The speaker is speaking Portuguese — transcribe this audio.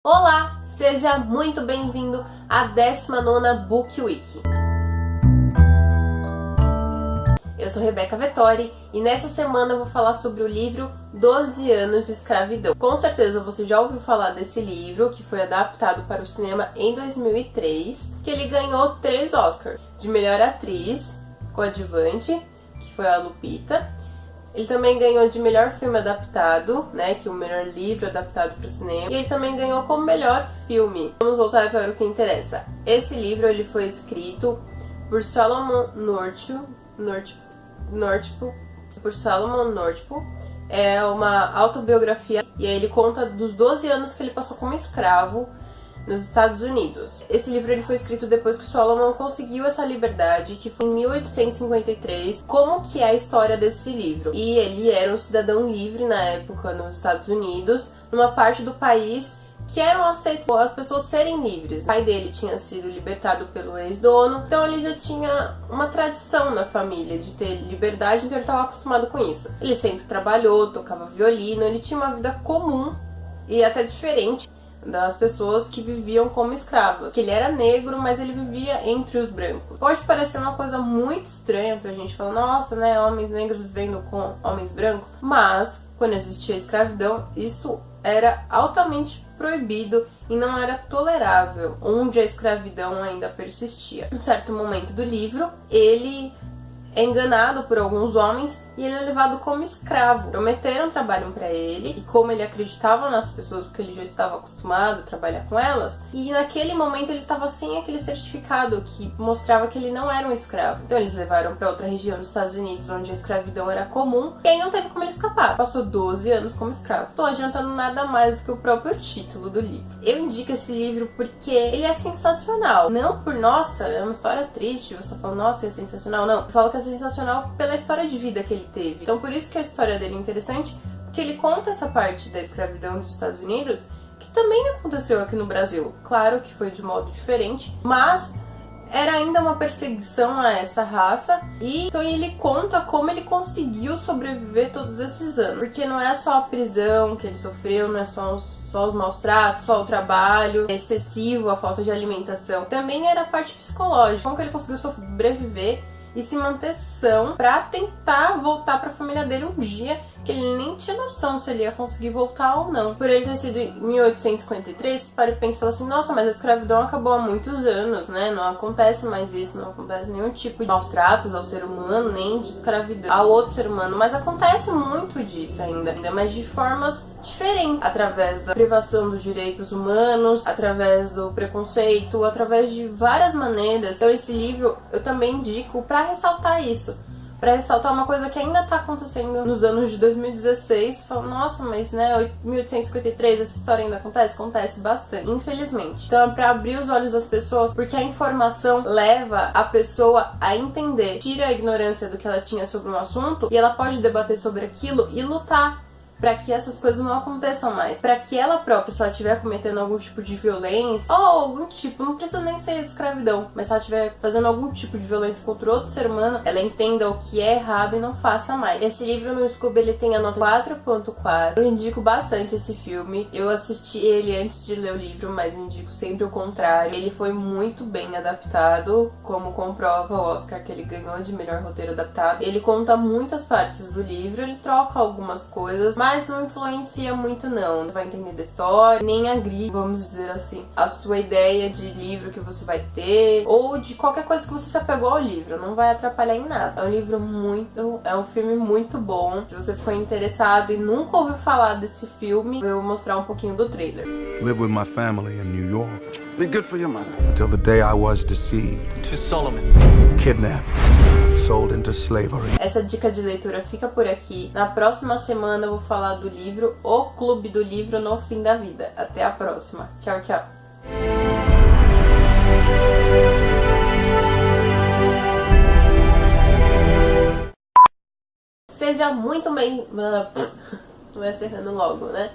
Olá, seja muito bem-vindo à 19ª Book Week. Eu sou Rebeca Vettori e nessa semana eu vou falar sobre o livro 12 anos de escravidão. Com certeza você já ouviu falar desse livro, que foi adaptado para o cinema em 2003, que ele ganhou 3 Oscars, de melhor atriz coadjuvante, que foi a Lupita. Ele também ganhou de melhor filme adaptado, né, que é o melhor livro adaptado para o cinema. E ele também ganhou como melhor filme. Vamos voltar para o que interessa. Esse livro ele foi escrito por Solomon Northup. É uma autobiografia e aí ele conta dos 12 anos que ele passou como escravo nos Estados Unidos. Esse livro ele foi escrito depois que Solomon conseguiu essa liberdade, que foi em 1853. Como que é a história desse livro? E ele era um cidadão livre na época nos Estados Unidos, numa parte do país que eram aceitos as pessoas serem livres. O pai dele tinha sido libertado pelo ex-dono, então ele já tinha uma tradição na família de ter liberdade, então ele estava acostumado com isso. Ele sempre trabalhou, tocava violino, ele tinha uma vida comum e até diferente das pessoas que viviam como escravos. Que ele era negro, mas ele vivia entre os brancos. Pode parecer uma coisa muito estranha pra gente falar, nossa, né, homens negros vivendo com homens brancos, mas quando existia a escravidão, isso era altamente proibido e não era tolerável, onde a escravidão ainda persistia. Em um certo momento do livro, ele é enganado por alguns homens e ele é levado como escravo. Prometeram trabalho para ele e como ele acreditava nas pessoas, porque ele já estava acostumado a trabalhar com elas, e naquele momento ele estava sem aquele certificado que mostrava que ele não era um escravo. Então eles levaram para outra região dos Estados Unidos onde a escravidão era comum e aí não teve como ele escapar. Passou 12 anos como escravo. Tô adiantando nada mais do que o próprio título do livro. Eu indico esse livro porque ele é sensacional. Não por, nossa, é uma história triste, você fala, nossa, é sensacional. Não, eu falo que é sensacional pela história de vida que ele teve. Então por isso que a história dele é interessante, porque ele conta essa parte da escravidão dos Estados Unidos, que também aconteceu aqui no Brasil. Claro que foi de modo diferente, mas era ainda uma perseguição a essa raça, e então ele conta como ele conseguiu sobreviver todos esses anos. Porque não é só a prisão que ele sofreu, não é só os maus tratos, só o trabalho excessivo, a falta de alimentação. Também era a parte psicológica, como que ele conseguiu sobreviver e se manter são pra tentar voltar pra família dele um dia, que ele nem tinha noção se ele ia conseguir voltar ou não. Por ele ter sido em 1853, para e pensa e fala assim, nossa, mas a escravidão acabou há muitos anos, né? Não acontece mais isso, não acontece nenhum tipo de maus tratos ao ser humano, nem de escravidão ao outro ser humano. Mas acontece muito disso ainda, mas de formas diferentes, através da privação dos direitos humanos, através do preconceito, através de várias maneiras. Então esse livro eu também indico pra ressaltar isso. Pra ressaltar uma coisa que ainda tá acontecendo nos anos de 2016. Fala, nossa, mas né, 1853, essa história ainda acontece? Acontece bastante, infelizmente. Então é pra abrir os olhos das pessoas, porque a informação leva a pessoa a entender, tira a ignorância do que ela tinha sobre um assunto, e ela pode debater sobre aquilo e lutar para que essas coisas não aconteçam mais. Para que ela própria, se ela estiver cometendo algum tipo de violência, ou algum tipo, não precisa nem ser de escravidão, mas se ela estiver fazendo algum tipo de violência contra outro ser humano, ela entenda o que é errado e não faça mais. Esse livro no Scooby, ele tem a nota 4.4. Eu indico bastante esse filme. Eu assisti ele antes de ler o livro, mas indico sempre o contrário. Ele foi muito bem adaptado, como comprova o Oscar que ele ganhou de melhor roteiro adaptado. Ele conta muitas partes do livro, ele troca algumas coisas, mas não influencia muito não. Você vai entender da história, nem agride, vamos dizer assim, a sua ideia de livro que você vai ter, ou de qualquer coisa que você se apegou ao livro. Não vai atrapalhar em nada. É um livro é um filme muito bom. Se você for interessado e nunca ouviu falar desse filme, eu vou mostrar um pouquinho do trailer. Live with my family in New York. Be good for your mother. Until the day I was deceived. To Solomon. Kidnapped. Sold into slavery. Essa dica de leitura fica por aqui. Na próxima semana eu vou falar do livro O Clube do Livro no Fim da Vida. Até a próxima. Tchau, tchau. Seja muito bem... Vai errando logo, né?